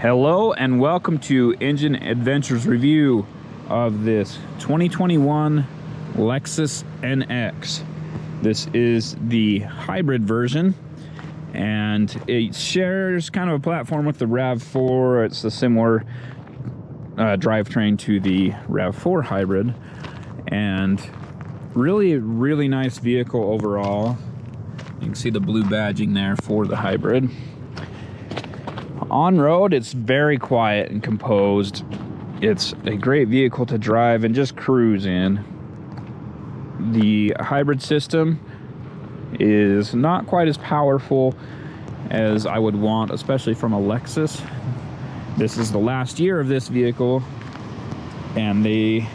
Hello and welcome to Engine Adventures review of this 2021 Lexus NX. This is the hybrid version and it shares kind of a platform with the RAV4. It's a similar drivetrain to the RAV4 hybrid and really nice vehicle overall. You can see the blue badging there for the hybrid. On road, it's very quiet and composed. It's a great vehicle to drive and just cruise in. The hybrid system is not quite as powerful as I would want, especially from a Lexus. This is the last year of this vehicle, and they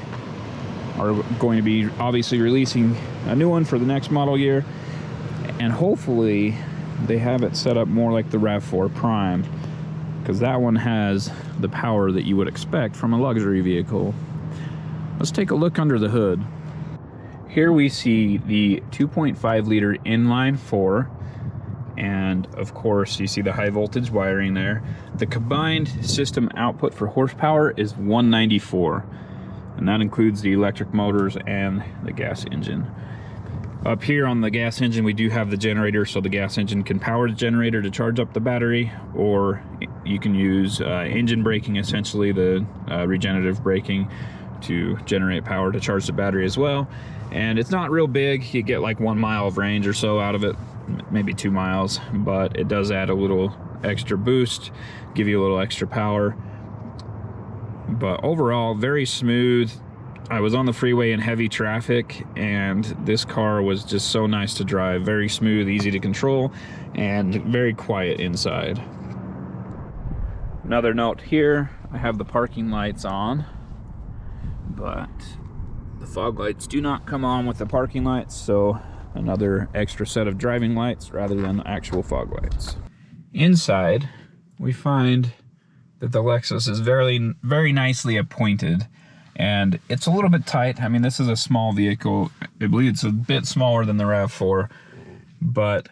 are going to be obviously releasing a new one for the next model year, and hopefully they have it set up more like the RAV4 Prime, because that one has the power that you would expect from a luxury vehicle. Let's take a look under the hood. Here we see the 2.5 liter inline 4, and of course you see the high voltage wiring there. The combined system output for horsepower is 194, and that includes the electric motors and the gas engine. Up here on the gas engine, we do have the generator, so the gas engine can power the generator to charge up the battery, or you can use engine braking, essentially the regenerative braking, to generate power to charge the battery as well. And it's not real big. You get like 1 mile of range or so out of it, maybe 2 miles, but it does add a little extra boost, give you a little extra power. But overall, very smooth. I was on the freeway in heavy traffic, and this car was just so nice to drive. Very smooth, easy to control, and very quiet inside. Another note here, I have the parking lights on, but the fog lights do not come on with the parking lights, so another extra set of driving lights rather than actual fog lights. Inside, we find that the Lexus is very nicely appointed. And it's a little bit tight. I mean, this is a small vehicle. I believe it's a bit smaller than the RAV4, but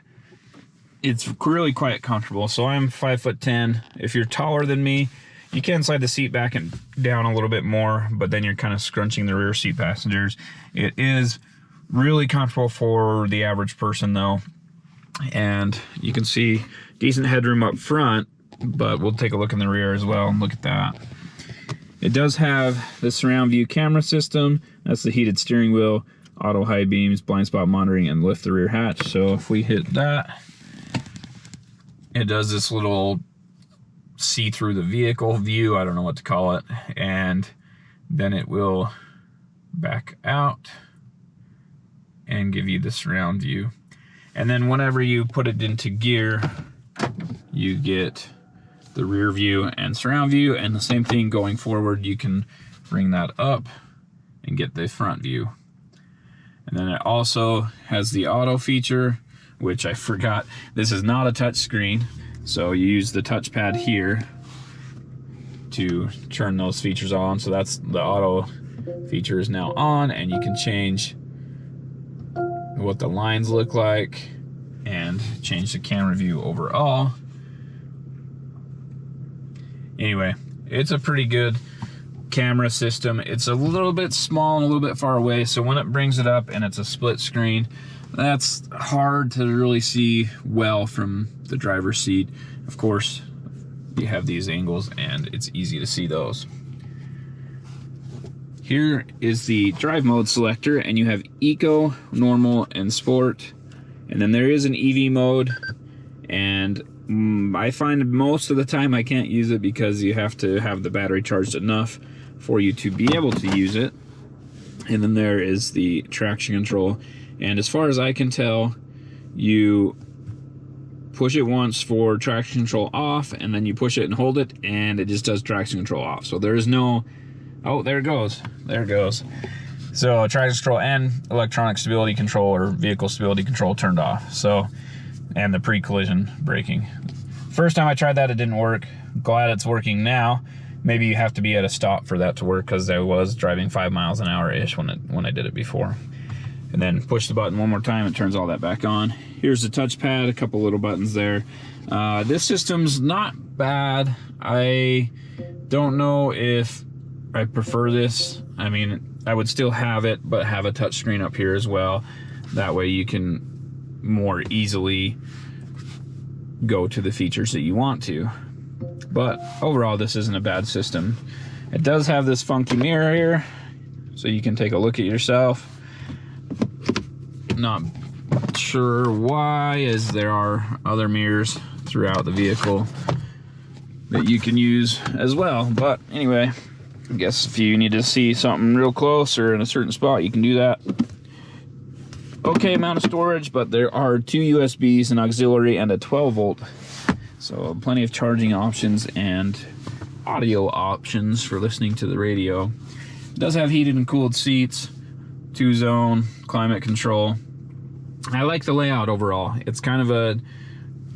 it's really quite comfortable. So I'm 5'10". If you're taller than me, you can slide the seat back and down a little bit more, but then you're kind of scrunching the rear seat passengers. It is really comfortable for the average person though. And you can see decent headroom up front, but we'll take a look in the rear as well and look at that. It does have the surround view camera system. That's the heated steering wheel, auto high beams, blind spot monitoring, and lift the rear hatch. So if we hit that, it does this little see through the vehicle view, I don't know what to call it, and then it will back out and give you the surround view. And then whenever you put it into gear, you get the rear view and surround view, and the same thing going forward. You can bring that up and get the front view. And then it also has the auto feature, which I forgot. This is not a touch screen, so you use the touchpad here to turn those features on. So that's the auto feature is now on, and you can change what the lines look like and change the camera view overall. Anyway, it's a pretty good camera system. It's a little bit small and a little bit far away, so when it brings it up and it's a split screen, that's hard to really see well from the driver's seat. Of course, you have these angles and it's easy to see those. Here is the drive mode selector, and you have Eco, Normal, and Sport. And then there is an EV mode, and I find most of the time I can't use it because you have to have the battery charged enough for you to be able to use it. And then there is the traction control, and as far as I can tell, you push it once for traction control off, and then you push it and hold it, and it just does traction control off. So there is no, oh, there it goes, there it goes. So traction control and electronic stability control or vehicle stability control turned off. So, and the pre-collision braking. First time I tried that, it didn't work. Glad it's working now. Maybe you have to be at a stop for that to work, because I was driving 5 miles an hour-ish when I did it before. And then push the button one more time, it turns all that back on. Here's the touchpad, a couple little buttons there. This system's not bad. I don't know if I prefer this. I mean, I would still have it, but have a touchscreen up here as well. That way you can more easily go to the features that you want to. But overall, this isn't a bad system. It does have this funky mirror here, so you can take a look at yourself. Not sure why, as there are other mirrors throughout the vehicle that you can use as well. But anyway, I guess if you need to see something real close or in a certain spot, you can do that. Okay amount of storage, but there are 2 USBs, an auxiliary, and a 12 volt. So plenty of charging options and audio options for listening to the radio. It does have heated and cooled seats, 2-zone climate control. I like the layout overall. It's kind of a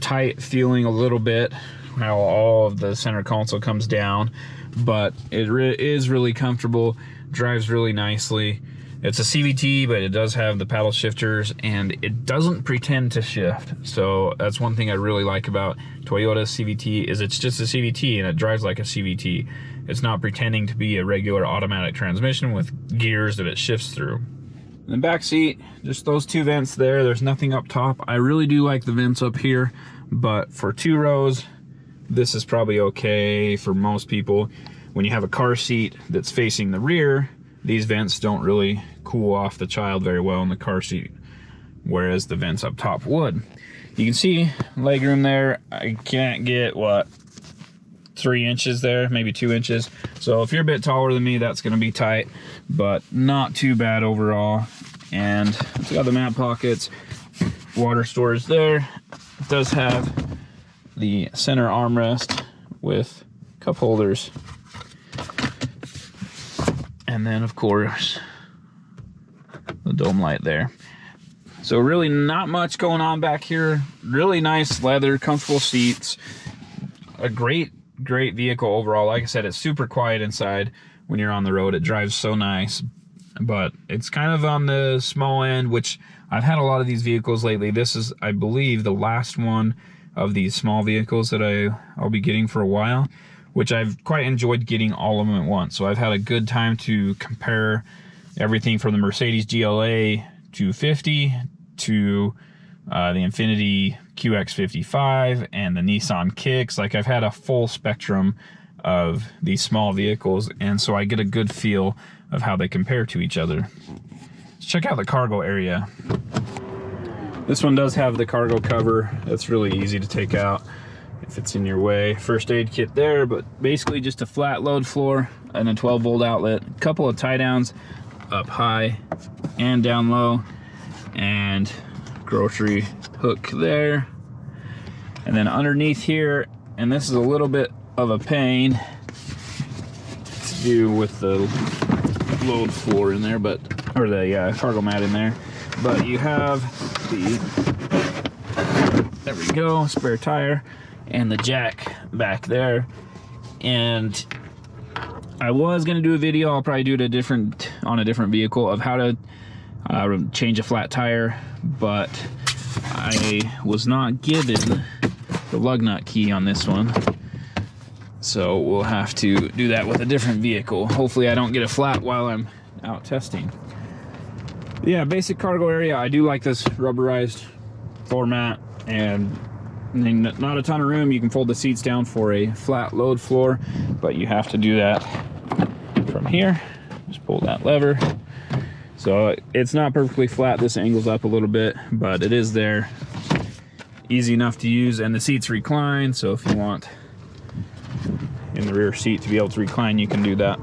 tight feeling a little bit, how all of the center console comes down, but it is really comfortable, drives really nicely. It's a CVT, but it does have the paddle shifters, and it doesn't pretend to shift. So that's one thing I really like about Toyota CVT, is it's just a CVT and it drives like a CVT. It's not pretending to be a regular automatic transmission with gears that it shifts through. In the back seat, just those 2 vents there. There's nothing up top. I really do like the vents up here, but for 2 rows, this is probably okay for most people. When you have a car seat that's facing the rear, these vents don't really cool off the child very well in the car seat, whereas the vents up top would. You can see legroom there. I can't get, what, 3 inches there, maybe 2 inches. So if you're a bit taller than me, that's gonna be tight, but not too bad overall. And it's got the map pockets, water storage there. It does have the center armrest with cup holders. And then, of course, the dome light there. So really not much going on back here. Really nice leather, comfortable seats. A great vehicle overall. Like I said, it's super quiet inside when you're on the road. It drives so nice, but it's kind of on the small end, which I've had a lot of these vehicles lately. This is, I believe, the last one of these small vehicles that I'll be getting for a while, which I've quite enjoyed getting all of them at once. So I've had a good time to compare everything from the Mercedes GLA 250 to the Infiniti QX55 and the Nissan Kicks. Like, I've had a full spectrum of these small vehicles, and so I get a good feel of how they compare to each other. Let's check out the cargo area. This one does have the cargo cover. That's really easy to take out if it's in your way. First aid kit there, but basically just a flat load floor and a 12 volt outlet. A couple of tie downs up high and down low, and grocery hook there. And then underneath here, and this is a little bit of a pain to do with the load floor in there, but, or the cargo mat in there, but you have the, there we go, spare tire and the jack back there. And I was gonna do a video, I'll probably do it on a different vehicle, of how to change a flat tire, but I was not given the lug nut key on this one, so we'll have to do that with a different vehicle. Hopefully I don't get a flat while I'm out testing. Yeah, basic cargo area. I do like this rubberized floor mat, and not a ton of room. You can fold the seats down for a flat load floor, but you have to do that from here. Just pull that lever. So it's not perfectly flat. This angles up a little bit, but it is there. Easy enough to use, and the seats recline, so if you want in the rear seat to be able to recline, you can do that.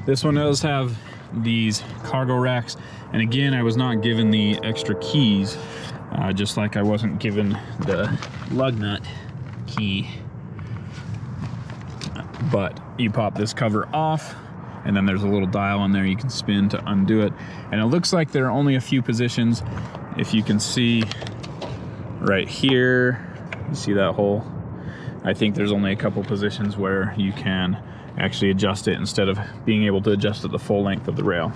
This one does have these cargo racks, and again, I was not given the extra keys, just like I wasn't given the lug nut key. But you pop this cover off, and then there's a little dial on there you can spin to undo it. And it looks like there are only a few positions. If you can see right here, you see that hole? I think there's only a couple positions where you can actually adjust it instead of being able to adjust it the full length of the rail.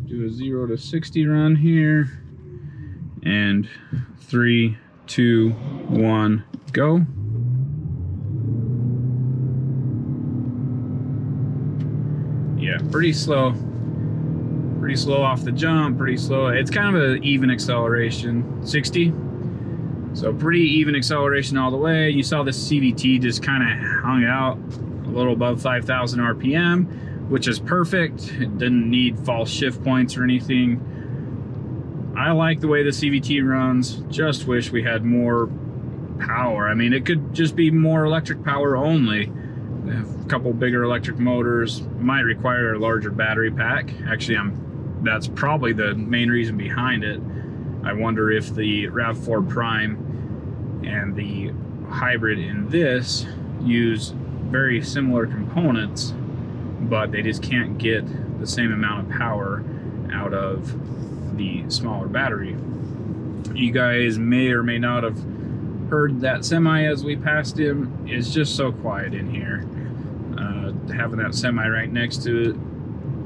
Do a 0 to 60 run here, and 3, 2, 1, go. Yeah, pretty slow. Pretty slow off the jump, pretty slow. It's kind of an even acceleration, 60. So pretty even acceleration all the way. You saw this CVT just kind of hung out a little above 5,000 RPM, which is perfect. It didn't need false shift points or anything. I like the way the CVT runs. Just wish we had more power. I mean, it could just be more electric power only. They have a couple bigger electric motors. Might require a larger battery pack. Actually, that's probably the main reason behind it. I wonder if the RAV4 Prime and the hybrid in this use very similar components, but they just can't get the same amount of power out of the smaller battery. You guys may or may not have heard that semi as we passed him. It's just so quiet in here. Having that semi right next to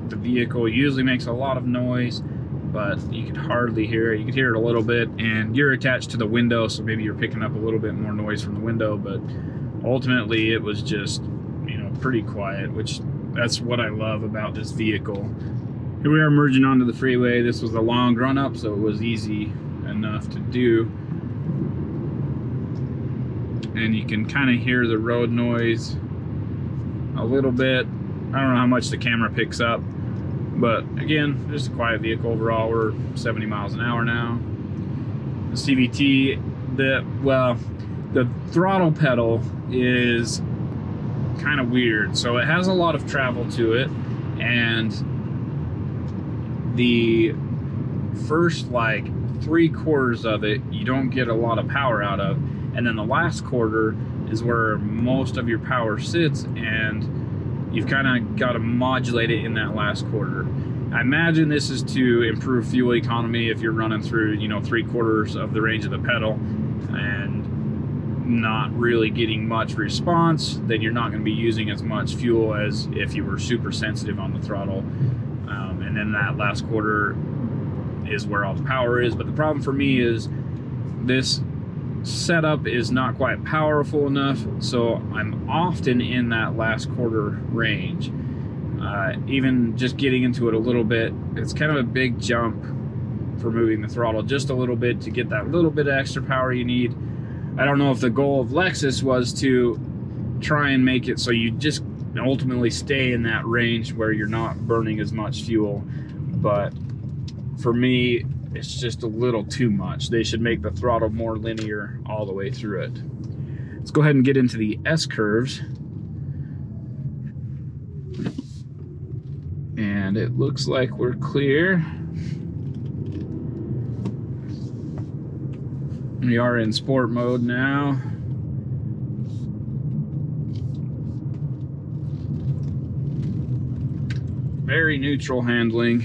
the vehicle usually makes a lot of noise, but you could hardly hear it. You could hear it a little bit, and you're attached to the window, so maybe you're picking up a little bit more noise from the window, but ultimately it was just, you know, pretty quiet, which that's what I love about this vehicle. Here we are merging onto the freeway. This was a long run up, so it was easy enough to do. And you can kind of hear the road noise a little bit. I don't know how much the camera picks up, but again, just a quiet vehicle overall. We're 70 miles an hour now. The CVT, the throttle pedal is kind of weird. So it has a lot of travel to it, and the first like 3/4 of it you don't get a lot of power out of, and then the last quarter is where most of your power sits, and you've kind of got to modulate it in that last quarter. I imagine this is to improve fuel economy. If you're running through, you know, 3/4 of the range of the pedal and not really getting much response, then you're not going to be using as much fuel as if you were super sensitive on the throttle. And then that last quarter is where all the power is. But the problem for me is this setup is not quite powerful enough, so I'm often in that last quarter range. Even just getting into it a little bit, it's kind of a big jump for moving the throttle just a little bit to get that little bit of extra power you need. I don't know if the goal of Lexus was to try and make it so you just ultimately stay in that range where you're not burning as much fuel, but for me, it's just a little too much. They should make the throttle more linear all the way through it. Let's go ahead and get into the S-curves. And it looks like we're clear. We are in sport mode now. Very neutral handling.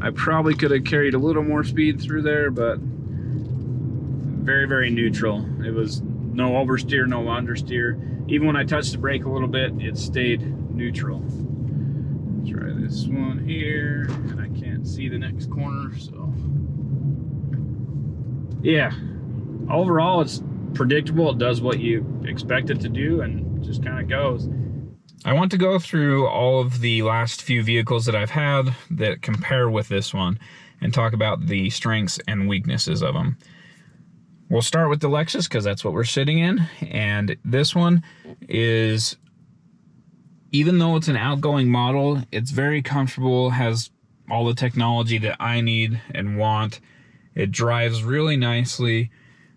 I probably could have carried a little more speed through there, but very, very neutral. It was no oversteer, no understeer. Even when I touched the brake a little bit, it stayed neutral. Try this one here, and I can't see the next corner, so. Yeah, overall it's predictable. It does what you expect it to do and just kind of goes. I want to go through all of the last few vehicles that I've had that compare with this one and talk about the strengths and weaknesses of them. We'll start with the Lexus because that's what we're sitting in, and this one is, even though it's an outgoing model, it's very comfortable, has all the technology that I need and want. It drives really nicely,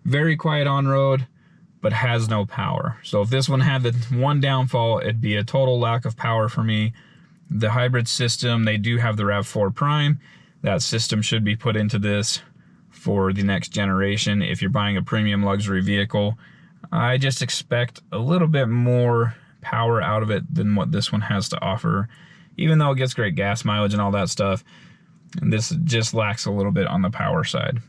very quiet on road, but has no power. So if this one had the one downfall, it'd be a total lack of power for me. The hybrid system, they do have the RAV4 Prime. That system should be put into this for the next generation. If you're buying a premium luxury vehicle, I just expect a little bit more power out of it than what this one has to offer. Even though it gets great gas mileage and all that stuff, and this just lacks a little bit on the power side.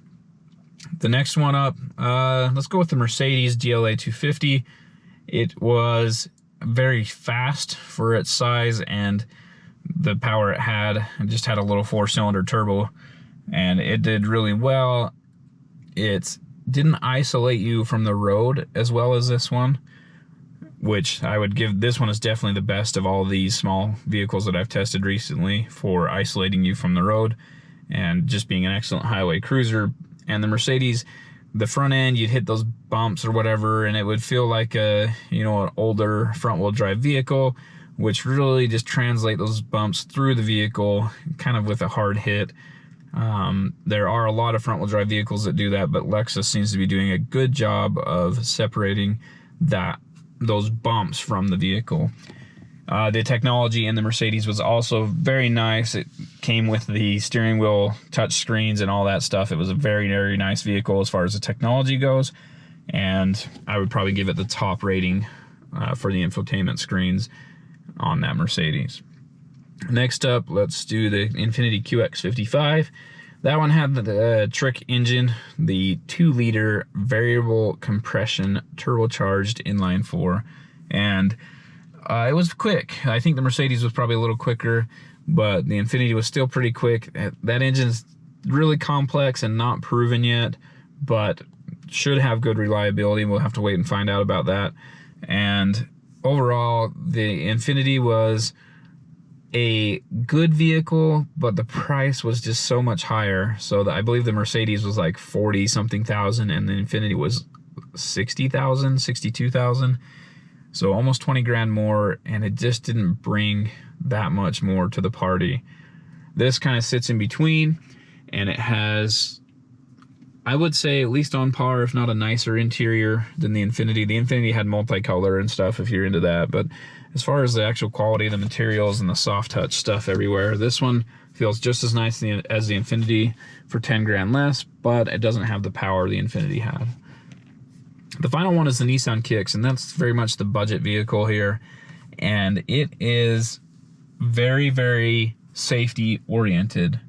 The next one up, let's go with the Mercedes GLA 250. It was very fast for its size and the power it had. It just had a little 4-cylinder turbo, and it did really well. It's didn't isolate you from the road as well as this one, which I would give, this one is definitely the best of all these small vehicles that I've tested recently for isolating you from the road and just being an excellent highway cruiser. And the Mercedes, the front end, you'd hit those bumps or whatever and it would feel like a, you know, an older front wheel drive vehicle, which really just translate those bumps through the vehicle kind of with a hard hit. There are a lot of front wheel drive vehicles that do that, but Lexus seems to be doing a good job of separating those bumps from the vehicle. The technology in the Mercedes was also very nice. It came with the steering wheel touch screens and all that stuff. It was a very, very nice vehicle as far as the technology goes, and I would probably give it the top rating for the infotainment screens on that Mercedes. Next up, let's do the Infiniti QX55. That one had the trick engine, the 2-liter variable compression turbocharged inline-4, and it was quick. I think the Mercedes was probably a little quicker, but the Infiniti was still pretty quick. That engine's really complex and not proven yet, but should have good reliability. We'll have to wait and find out about that. And overall, the Infiniti was a good vehicle, but the price was just so much higher. So I believe the Mercedes was like 40-something thousand and the Infiniti was 60,000, 62,000. So almost 20 grand more, and it just didn't bring that much more to the party. This kind of sits in between, and it has, I would say, at least on par, if not a nicer interior than the Infiniti. The Infiniti had multicolor and stuff if you're into that, but as far as the actual quality of the materials and the soft touch stuff everywhere, this one feels just as nice as the Infiniti for 10 grand less, but it doesn't have the power the Infiniti had. The final one is the Nissan Kicks, and that's very much the budget vehicle here, and it is very, very safety oriented,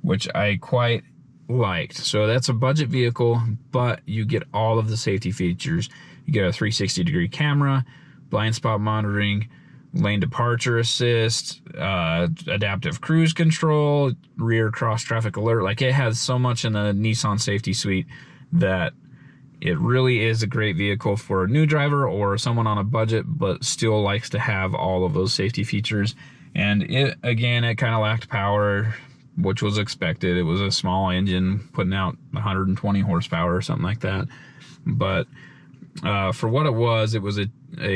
which I quite liked. So that's a budget vehicle, but you get all of the safety features. You get a 360-degree camera, blind spot monitoring, lane departure assist, adaptive cruise control, rear cross traffic alert. Like, it has so much in the Nissan safety suite that it really is a great vehicle for a new driver or someone on a budget but still likes to have all of those safety features. And it, again, it kind of lacked power, which was expected. It was a small engine putting out 120 horsepower or something like that. But for what it was a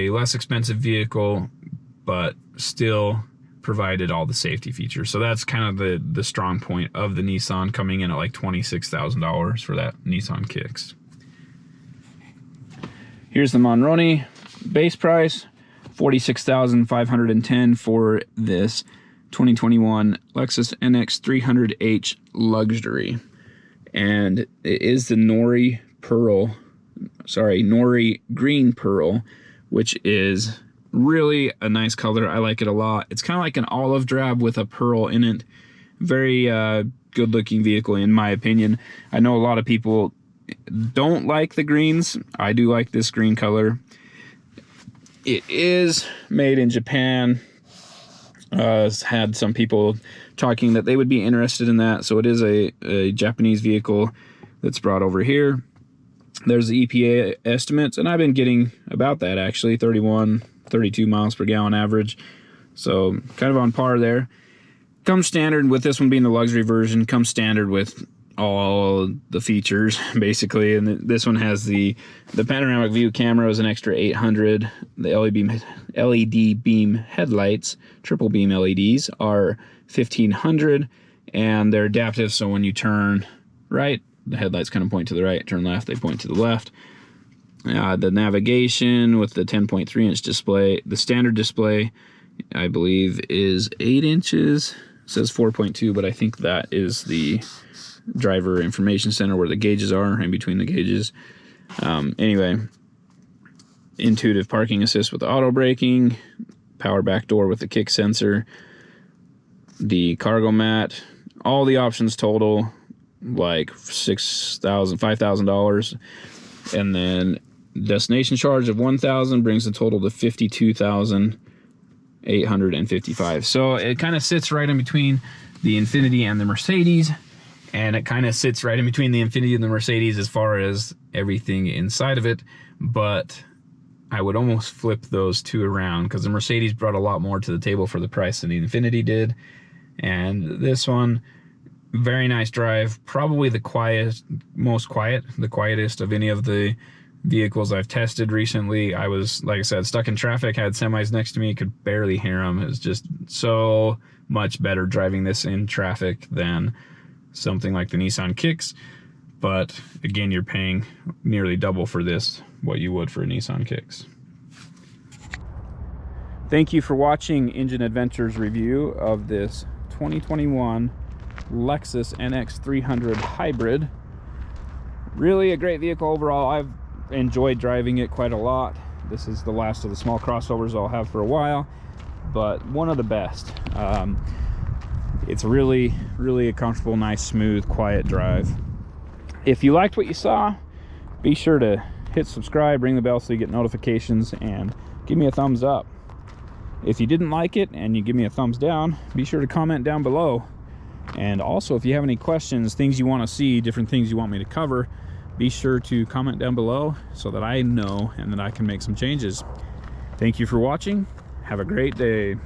less expensive vehicle, but still provided all the safety features. So that's kind of the strong point of the Nissan, coming in at like $26,000 for that Nissan Kicks. Here's the Monroney base price, $46,510 for this 2021 Lexus NX 300h Luxury. And it is the Nori Green Pearl, which is really a nice color. I like it a lot. It's kind of like an olive drab with a pearl in it. Very good looking vehicle in my opinion. I know a lot of people don't like the greens. I do like this green color. It is made in Japan. Had some people talking that they would be interested in that. So it is a Japanese vehicle that's brought over here. There's the EPA estimates, and I've been getting about that actually, 31, 32 miles per gallon average. So kind of on par there. Comes standard with this one being the luxury version, comes standard with all the features basically. And this one has the panoramic view camera is an extra 800. The LED beam headlights, triple beam LEDs, are 1500, and they're adaptive, so when you turn right, the headlights kind of point to the right, turn left, they point to the left. The navigation with the 10.3 inch display, the standard display I believe is 8 inches. It says 4.2, but I think that is the driver information center where the gauges are, in between the gauges. Anyway, intuitive parking assist with auto braking, power back door with the kick sensor, the cargo mat, all the options total like $5,000, and then destination charge of $1,000 brings the total to $52,855. So it kind of sits right in between the Infiniti and the Mercedes. and it kind of sits right in between the Infiniti and the Mercedes as far as everything inside of it. But I would almost flip those two around, because the Mercedes brought a lot more to the table for the price than the Infiniti did. And this one, very nice drive, probably the the quietest of any of the vehicles I've tested recently. I was, like I said, stuck in traffic, had semis next to me, could barely hear them. It was just so much better driving this in traffic than something like the Nissan Kicks. But again, you're paying nearly double for this what you would for a Nissan Kicks. Thank you for watching Engine Adventures review of this 2021 Lexus NX 300 Hybrid. Really a great vehicle overall. I've enjoyed driving it quite a lot. This is the last of the small crossovers I'll have for a while, but one of the best. It's really a comfortable, nice, smooth, quiet drive. If you liked what you saw, be sure to hit subscribe, ring the bell so you get notifications, and give me a thumbs up. If you didn't like it and you give me a thumbs down, be sure to comment down below. And also, if you have any questions, things you want to see, different things you want me to cover, be sure to comment down below so that I know and that I can make some changes. Thank you for watching. Have a great day.